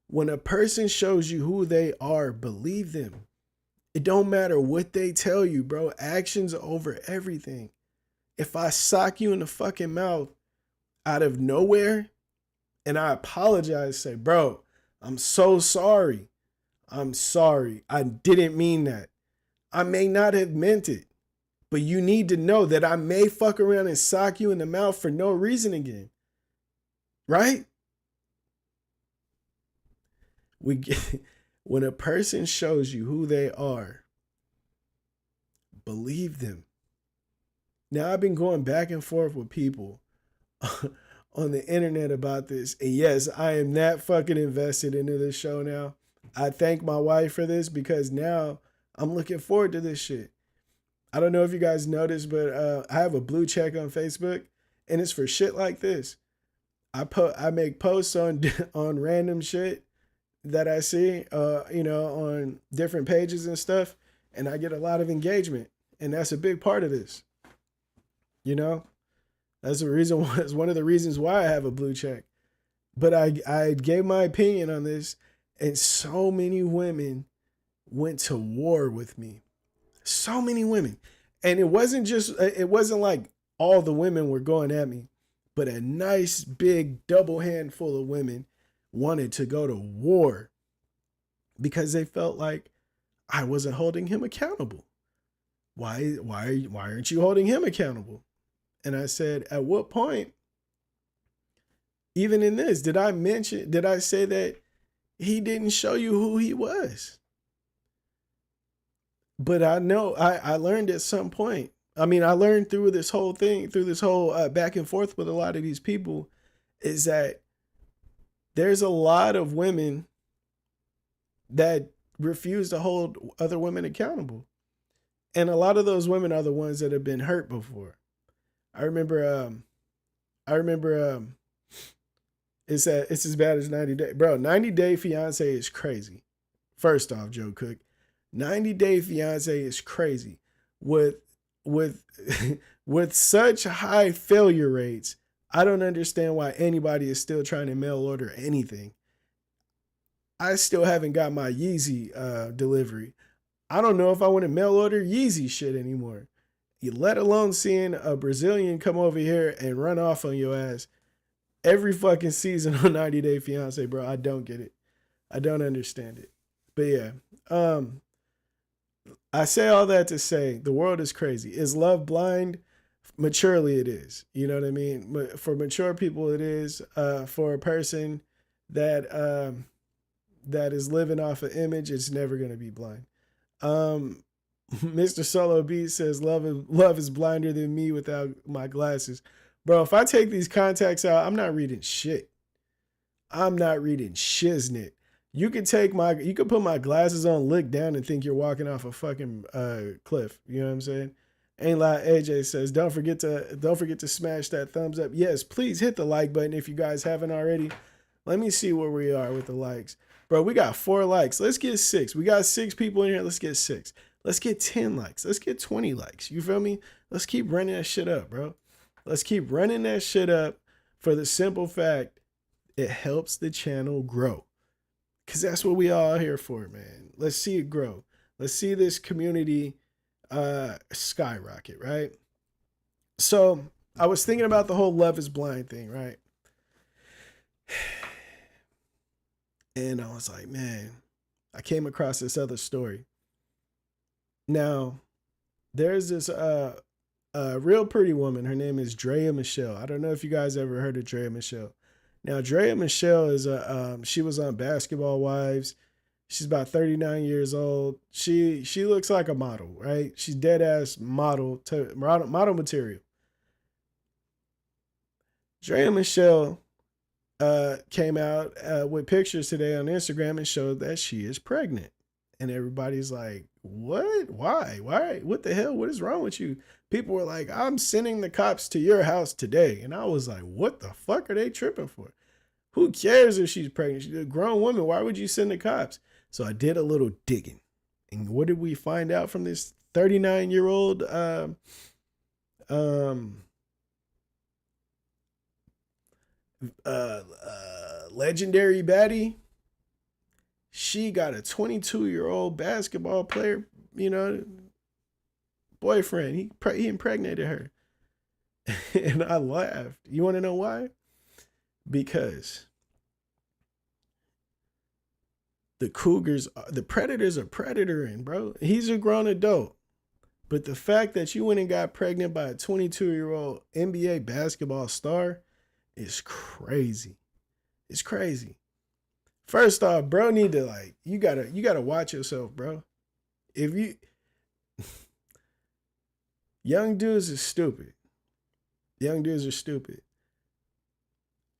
when a person shows you who they are, believe them. It don't matter what they tell you, bro. Actions over everything. If I sock you in the fucking mouth out of nowhere and I apologize, say, "Bro, I'm so sorry. I'm sorry. I didn't mean that. I may not have meant it, but you need to know that I may fuck around and sock you in the mouth for no reason again." Right? When a person shows you who they are, believe them. Now, I've been going back and forth with people on the internet about this. And yes, I am that fucking invested into this show now. I thank my wife for this because now I'm looking forward to this shit. I don't know if you guys noticed, but I have a blue check on Facebook, and it's for shit like this. I make posts on random shit that I see, on different pages and stuff, and I get a lot of engagement, and that's a big part of this. That's the reason why, it's one of the reasons why I have a blue check. But I gave my opinion on this, and so many women went to war with me. So many women. And it wasn't like all the women were going at me, but a nice big double handful of women wanted to go to war because they felt like I wasn't holding him accountable. Why aren't you holding him accountable? And I said, at what point, even in this, did I say that he didn't show you who he was? But I know I learned at some point. I mean, I learned through this whole thing, through this whole back and forth with a lot of these people, is that there's a lot of women that refuse to hold other women accountable. And a lot of those women are the ones that have been hurt before. I remember it's as bad as 90 Day. Bro, 90 Day Fiance is crazy. First off, Joe Cook, 90 Day Fiance is crazy. With such high failure rates, I don't understand why anybody is still trying to mail order anything. I still haven't got my Yeezy delivery. I don't know if I want to mail order Yeezy shit anymore. Let alone seeing a Brazilian come over here and run off on your ass every fucking season on 90 Day Fiance, bro. I don't get it. I don't understand it. But yeah, I say all that to say the world is crazy. Is love blind? Maturely, it is. You know what I mean? For mature people, it is. For a person that is living off an image, it's never going to be blind. Mr. Solo B says, love is blinder than me without my glasses. Bro, if I take these contacts out, I'm not reading shit. I'm not reading shiznit. You could put my glasses on, look down, and think you're walking off a fucking cliff. You know what I'm saying? Ain't lie. AJ says, don't forget to smash that thumbs up. Yes, please hit the like button if you guys haven't already. Let me see where we are with the likes. Bro, we got 4 likes. Let's get 6. We got 6 people in here. Let's get 6. Let's get 10 likes. Let's get 20 likes. You feel me? Let's keep running that shit up, bro. Let's keep running that shit up for the simple fact it helps the channel grow. Because that's what we all here for, man. Let's see it grow. Let's see this community skyrocket, right? So I was thinking about the whole Love is Blind thing, right? And I was like, man, I came across this other story. Now, there's this real pretty woman. Her name is Drea Michelle. I don't know if you guys ever heard of Drea Michelle. Now, Drea Michelle is she was on Basketball Wives. She's about 39 years old. She looks like a model, right? She's dead ass model material. Drea Michelle came out with pictures today on Instagram and showed that she is pregnant. And everybody's like, what? Why? What the hell? What is wrong with you? People were like, I'm sending the cops to your house today. And I was like, what the fuck are they tripping for? Who cares if she's pregnant? She's a grown woman. Why would you send the cops? So I did a little digging. And what did we find out from this 39-year-old legendary baddie? She got a 22-year-old basketball player, boyfriend. He impregnated her. And I laughed. You want to know why? Because the Predators are predatoring, bro. He's a grown adult. But the fact that you went and got pregnant by a 22-year-old NBA basketball star is crazy. It's crazy. First off, bro, need to you gotta watch yourself, bro. If you young dudes are stupid. Young dudes are stupid.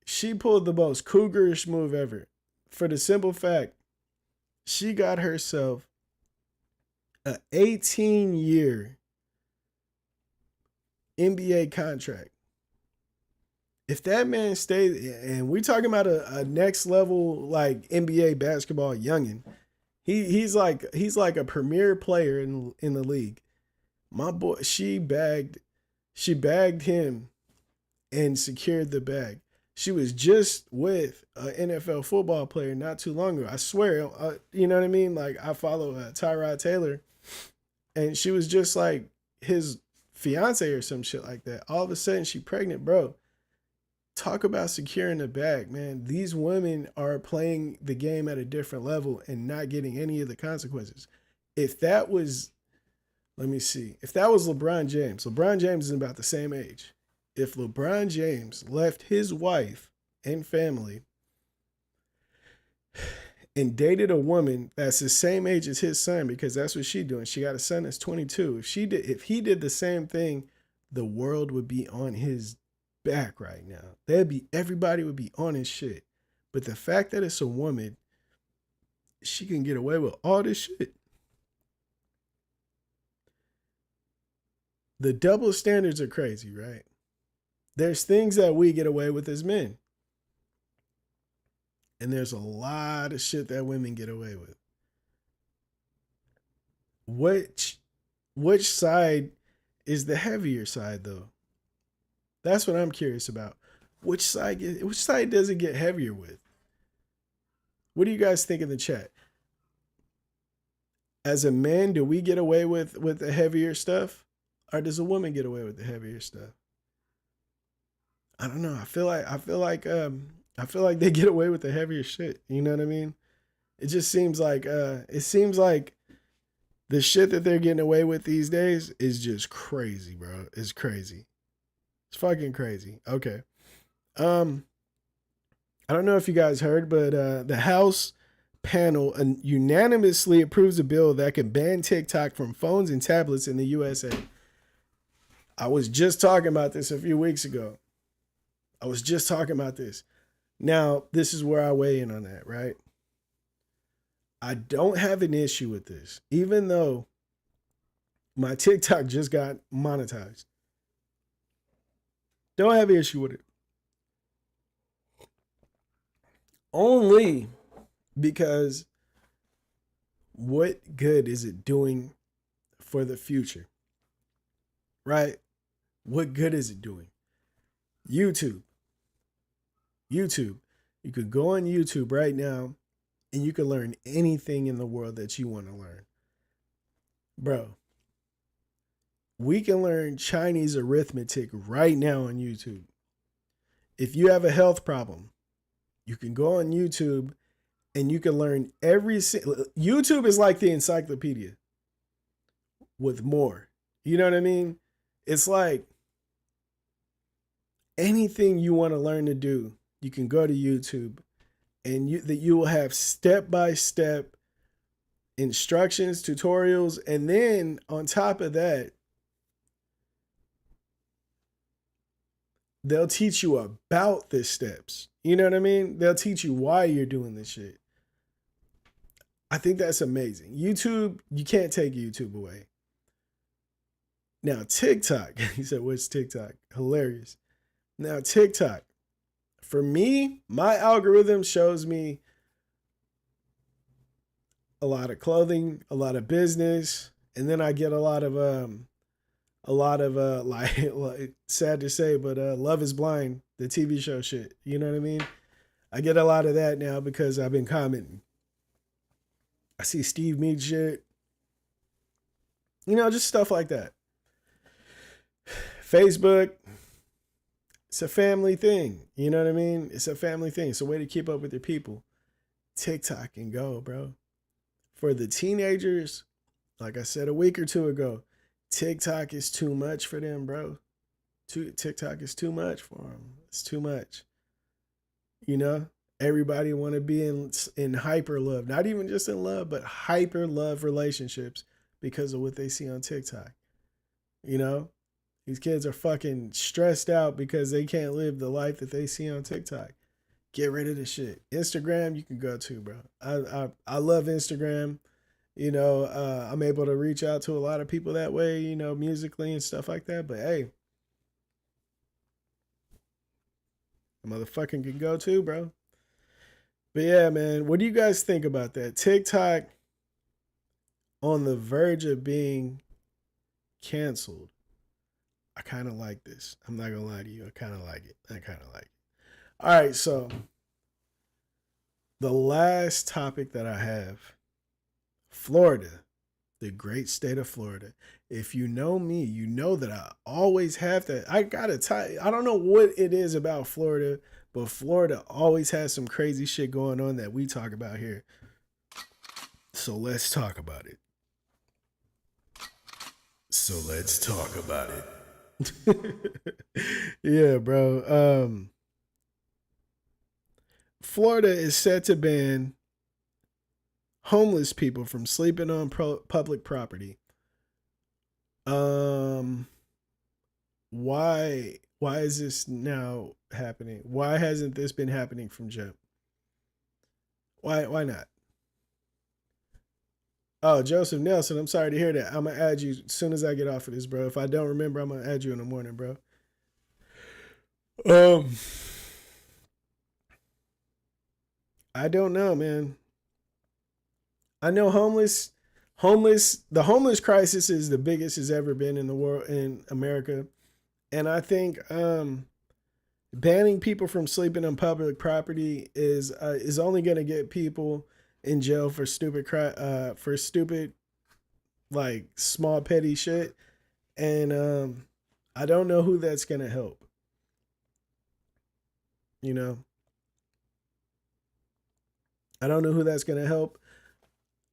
She pulled the most cougarish move ever. For the simple fact, she got herself an 18-year NBA contract. If that man stays, and we're talking about a next level NBA basketball youngin, he's like a premier player in the league. My boy, she bagged him and secured the bag. She was just with an NFL football player not too long ago. I swear, you know what I mean? I follow Tyrod Taylor, and she was just like his fiance or some shit like that. All of a sudden, she pregnant, bro. Talk about securing the bag, man. These women are playing the game at a different level and not getting any of the consequences. If that was, if that was LeBron James is about the same age. If LeBron James left his wife and family and dated a woman that's the same age as his son, because that's what she's doing. She got a son that's 22. If he did the same thing, the world would be on his back right now. Everybody would be on his shit. But the fact that it's a woman, she can get away with all this shit. The double standards are crazy, right? There's things that we get away with as men. And there's a lot of shit that women get away with. Which side is the heavier side, though? That's what I'm curious about. Which side does it get heavier with? What do you guys think in the chat? As a man, do we get away with the heavier stuff? Or does a woman get away with the heavier stuff? I don't know. I feel like they get away with the heavier shit. You know what I mean? It just seems like the shit that they're getting away with these days is just crazy, bro. It's crazy. It's fucking crazy. Okay. I don't know if you guys heard, but the House panel unanimously approves a bill that can ban TikTok from phones and tablets in the USA. I was just talking about this a few weeks ago. Now, this is where I weigh in on that, right? I don't have an issue with this, even though my TikTok just got monetized. Don't have an issue with it. Only because what good is it doing for the future? Right? What good is it doing? YouTube. You could go on YouTube right now and you can learn anything in the world that you want to learn. Bro, we can learn Chinese arithmetic right now on YouTube. If you have a health problem, you can go on YouTube and you can learn YouTube is like the encyclopedia with more. You know what I mean? It's like anything you want to learn to do, you can go to YouTube and you will have step-by-step instructions, tutorials, and then on top of that, they'll teach you about the steps. You know what I mean? They'll teach you why you're doing this shit. I think that's amazing. YouTube, you can't take YouTube away. Now, TikTok. He said, what's TikTok? Hilarious. Now, TikTok. For me, my algorithm shows me a lot of clothing, a lot of business, and then I get a lot of like sad to say, but Love is Blind, the TV show shit. You know what I mean? I get a lot of that now because I've been commenting. I see Steve Mead shit. You know, just stuff like that. Facebook, it's a family thing. You know what I mean? It's a family thing. It's a way to keep up with your people. TikTok can go, bro. For the teenagers, like I said a week or two ago, TikTok is too much for them, bro. TikTok is too much for them. It's too much. You know, everybody want to be in hyper love, not even just in love, but hyper love relationships because of what they see on TikTok. You know, these kids are fucking stressed out because they can't live the life that they see on TikTok. Get rid of the shit. Instagram, you can go to, bro. I love Instagram. You know, I'm able to reach out to a lot of people that way, you know, musically and stuff like that. But hey, a motherfucking can go too, bro. But yeah, man, what do you guys think about that? TikTok on the verge of being canceled. I kind of like this. I'm not going to lie to you. I kind of like it. All right, so the last topic that I have, Florida, the great state of Florida. If you know me, you know that I always have that. I don't know what it is about Florida, but Florida always has some crazy shit going on that we talk about here. So let's talk about it. Yeah, bro. Florida is set to ban homeless people from sleeping on public property. Why is this now happening? Why hasn't this been happening from jump? Why not? Oh, Joseph Nelson, I'm sorry to hear that. I'm gonna add you as soon as I get off of this, bro. If I don't remember, I'm gonna add you in the morning, bro. I don't know, man. I know the homeless crisis is the biggest it's ever been in the world, in America. And I think banning people from sleeping on public property is only going to get people in jail for stupid like small petty shit. And I don't know who that's going to help. You know, I don't know who that's going to help.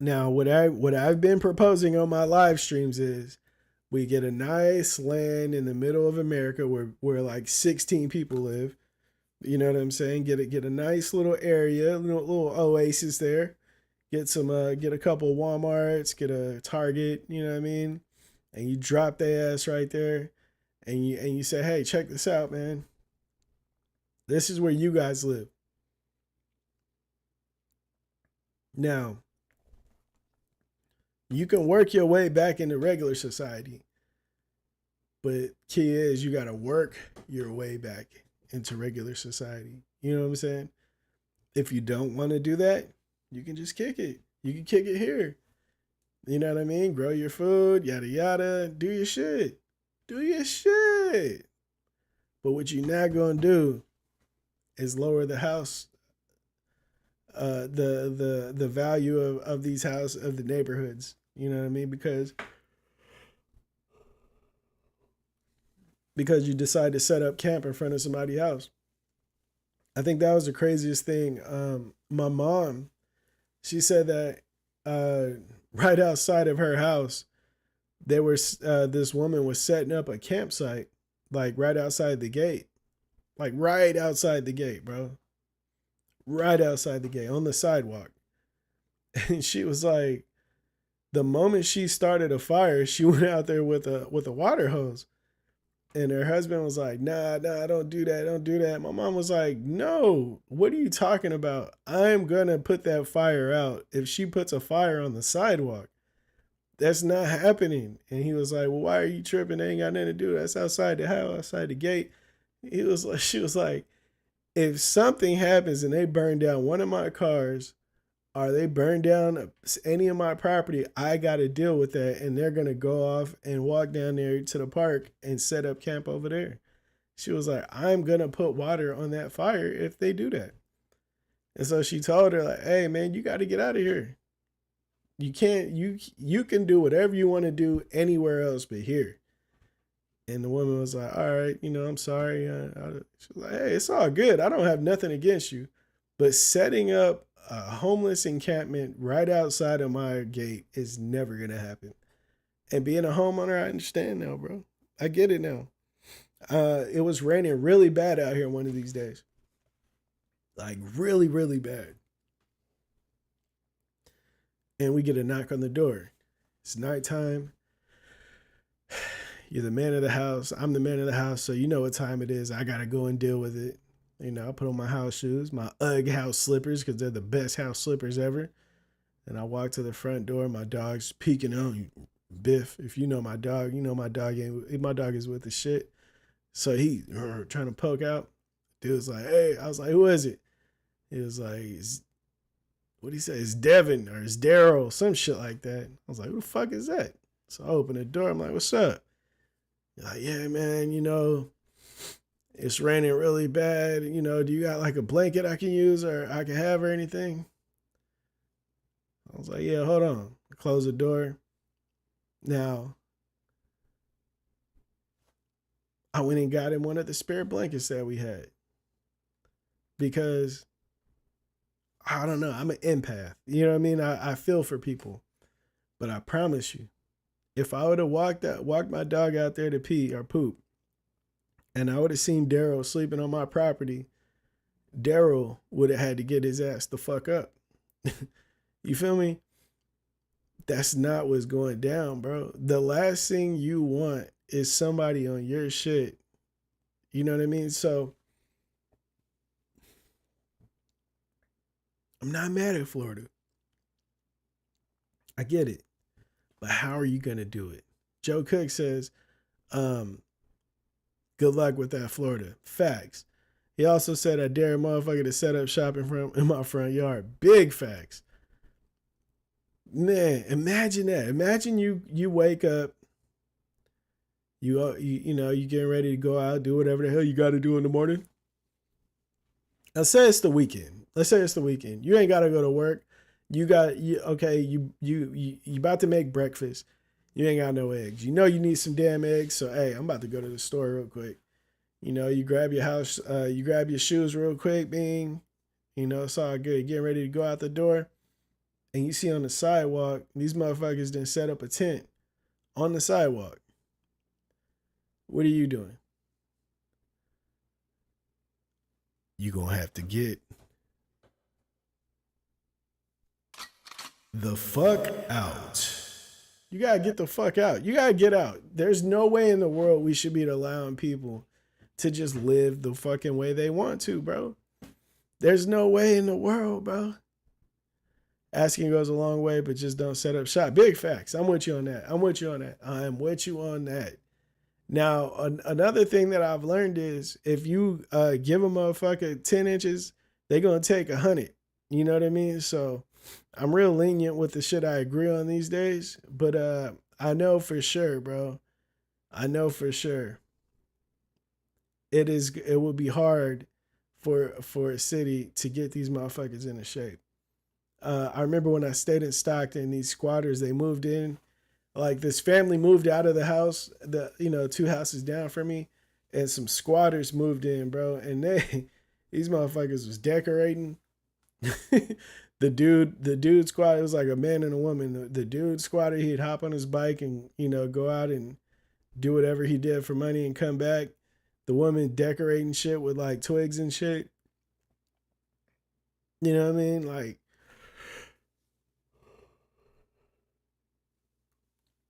Now, what I've been proposing on my live streams is we get a nice land in the middle of America where like 16 people live. You know what I'm saying? Get a nice little area, little oasis there. Get a couple of Walmarts, get a Target, you know what I mean? And you drop their ass right there and you say, "Hey, check this out, man. This is where you guys live." Now, you can work your way back into regular society, but key is you got to work your way back into regular society. You know what I'm saying? If you don't want to do that, you can just kick it. You can kick it here. You know what I mean? Grow your food, yada, yada. Do your shit. But what you're not going to do is lower the house the value of these houses, of the neighborhoods. You know what I mean? Because you decide to set up camp in front of somebody's house. I think that was the craziest thing. My mom, she said that right outside of her house, there was this woman was setting up a campsite, like right outside the gate, like right outside the gate, bro, right outside the gate on the sidewalk. And she was like, the moment she started a fire, she went out there with a water hose. And her husband was like, nah, don't do that. Don't do that. My mom was like, no, what are you talking about? I'm going to put that fire out. If she puts a fire on the sidewalk, that's not happening. And he was like, well, why are you tripping? They ain't got nothing to do. That's outside the house, outside the gate. She was like, if something happens and they burn down one of my cars, or they burn down any of my property, I got to deal with that. And they're going to go off and walk down there to the park and set up camp over there. She was like, I'm going to put water on that fire if they do that. And so she told her, like, hey, man, you got to get out of here. You can't, you can do whatever you want to do anywhere else but here. And the woman was like, all right, I'm sorry. She was like, hey, it's all good. I don't have nothing against you. But setting up a homeless encampment right outside of my gate is never going to happen. And being a homeowner, I understand now, bro. I get it now. It was raining really bad out here one of these days. Like really, really bad. And we get a knock on the door. It's nighttime. You're the man of the house. I'm the man of the house. So you know what time it is. I got to go and deal with it. I put on my house shoes, my UGG house slippers, because they're the best house slippers ever. And I walk to the front door. My dog's peeking on you. Biff, if you know my dog, my dog is with the shit. So he trying to poke out. Dude was like, hey, I was like, who is it? He was like, what'd he say? It's Devin or it's Daryl, some shit like that. I was like, who the fuck is that? So I open the door. I'm like, what's up? He's like, yeah, man, it's raining really bad. Do you got like a blanket I can use or I can have or anything? I was like, yeah, hold on. I close the door. Now, I went and got him one of the spare blankets that we had. Because, I don't know, I'm an empath. You know what I mean? I feel for people. But I promise you, if I would have walked my dog out there to pee or poop, and I would have seen Daryl sleeping on my property, Daryl would have had to get his ass the fuck up. You feel me? That's not what's going down, bro. The last thing you want is somebody on your shit. You know what I mean? So, I'm not mad at Florida. I get it. But how are you going to do it? Joe Cook says, good luck with that, Florida. Facts. He also said, I dare a motherfucker to set up shop in my front yard. Big facts. Man, imagine that. Imagine you wake up, you getting ready to go out, do whatever the hell you got to do in the morning. Let's say it's the weekend. You ain't got to go to work. You about to make breakfast. You ain't got no eggs. You need some damn eggs. So, hey, I'm about to go to the store real quick. You grab your shoes real quick, bing. It's all good. Getting ready to go out the door. And you see on the sidewalk, these motherfuckers done set up a tent on the sidewalk. What are you doing? You gonna have to get the fuck out. You gotta get the fuck out. You gotta get out. There's no way in the world we should be allowing people to just live the fucking way they want to, bro. There's no way in the world, bro. Asking goes a long way, but just don't set up shop. Big facts. I'm with you on that. Now, another thing that I've learned is if you give a motherfucker 10 inches, they're going to take 100. You know what I mean? So I'm real lenient with the shit I agree on these days. But I know for sure, bro. It will be hard for a city to get these motherfuckers into shape. I remember when I stayed in Stockton, these squatters, they moved in. Like this family moved out of the house, 2 houses down from me, and some squatters moved in, bro. And these motherfuckers was decorating. The dude squatter, it was like a man and a woman. The dude squatter, he'd hop on his bike and, go out and do whatever he did for money and come back. The woman decorating shit with like twigs and shit. You know what I mean? Like,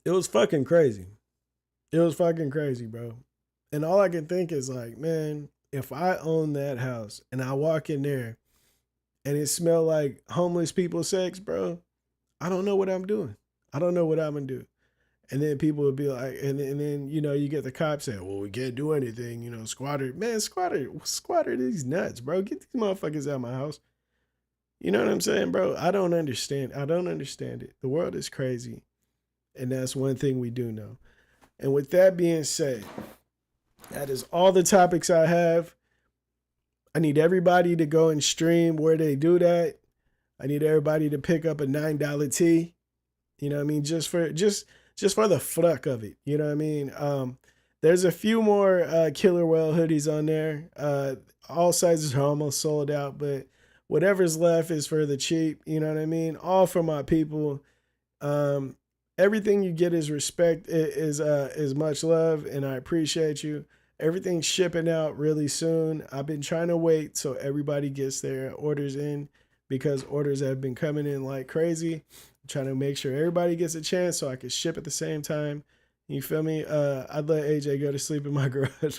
it was fucking crazy. It was fucking crazy, bro. And all I can think is like, man, if I own that house and I walk in there and it smelled like homeless people sex, bro, I don't know what I'm doing. I don't know what I'm gonna do. And then people would be like, and then you get the cops saying, well, we can't do anything, squatter. Man, squatter these nuts, bro. Get these motherfuckers out of my house. You know what I'm saying, bro? I don't understand it. The world is crazy. And that's one thing we do know. And with that being said, that is all the topics I have. I need everybody to go and stream where they do that. I need everybody to pick up a $9 tee. You know what I mean? Just for the fuck of it. You know what I mean? There's a few more Killer Whale hoodies on there. All sizes are almost sold out, but whatever's left is for the cheap. You know what I mean? All for my people. Everything you get is respect, is much love, and I appreciate you. Everything's shipping out really soon. I've been trying to wait so everybody gets their orders in because orders have been coming in like crazy. I'm trying to make sure everybody gets a chance so I can ship at the same time. You feel me? I'd let AJ go to sleep in my garage.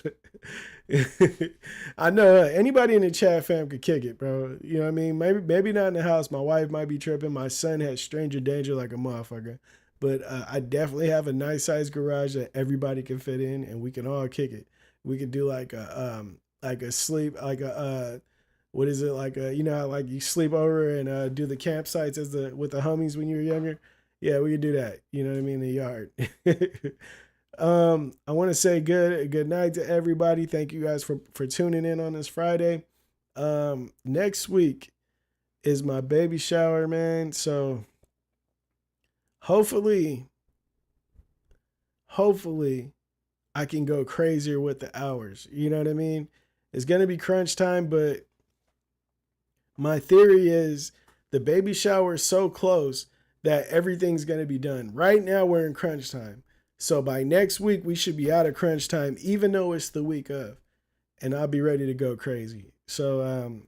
I know anybody in the chat fam could kick it, bro. You know what I mean? Maybe not in the house. My wife might be tripping. My son has stranger danger like a motherfucker. But I definitely have a nice size garage that everybody can fit in, and we can all kick it. We could do like a what is it, like like you sleep over and do the campsites with the homies when you were younger. Yeah, we could do that. You know what I mean? In the yard. I want to say good night to everybody. Thank you guys for tuning in on this Friday. Next week is my baby shower, man. So hopefully I can go crazier with the hours. You know what I mean? It's going to be crunch time, but my theory is the baby shower is so close that everything's going to be done. Right now we're in crunch time. So by next week, we should be out of crunch time, even though it's the week of, and I'll be ready to go crazy. So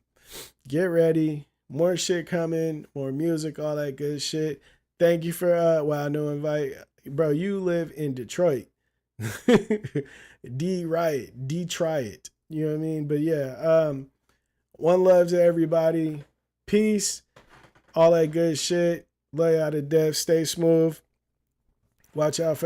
get ready. More shit coming, more music, all that good shit. Thank you for, no invite. Bro, you live in Detroit. Try it. You know what I mean? But yeah, one love to everybody. Peace. All that good shit. Lay out of death. Stay smooth. Watch out for that.